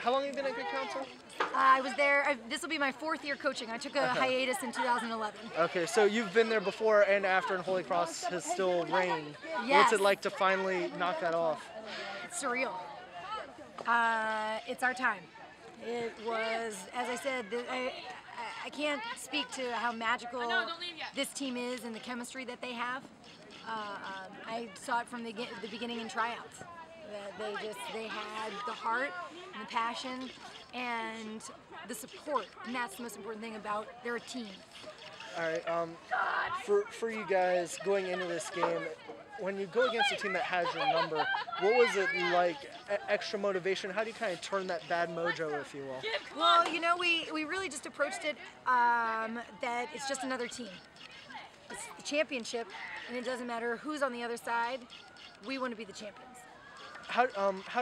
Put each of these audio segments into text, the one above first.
How long have you been at Good Counsel? I was there. This will be my 4th year coaching. I took a hiatus in 2011. Okay, so you've been there before and after, and Holy Cross has still reigned. Yes. What's it like to finally knock that off? It's surreal. It's our time. It was, as I said, I can't speak to how magical this team is and the chemistry that they have. I saw it from the beginning in tryouts. That they had the heart and the passion and the support, and that's the most important thing about they're a team. All right, for you guys going into this game, when you go against a team that has your number, what was it like? Extra motivation? How do you kind of turn that bad mojo, if you will? Well, you know, we really just approached it that it's just another team. It's the championship, and it doesn't matter who's on the other side. We want to be the champions. How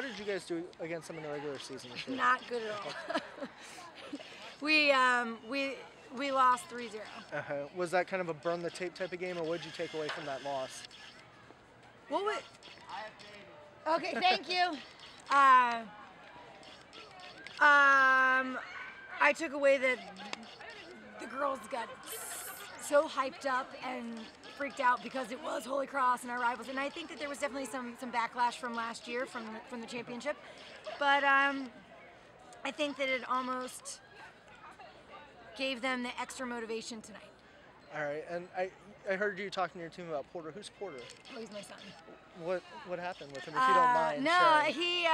did you guys do against them in the regular season this year? Not good at all. we lost 3-0. Was that kind of a burn the tape type of game, or what did you take away from that loss? What would? Okay, thank you. I took away that the girls got so hyped up and freaked out because it was Holy Cross and our rivals, and I think that there was definitely some backlash from last year from the championship, but I think that it almost gave them the extra motivation tonight. All right, and I heard you talking to your team about Porter. Who's Porter? Oh, he's my son. What happened with him, if you don't mind No, sharing? he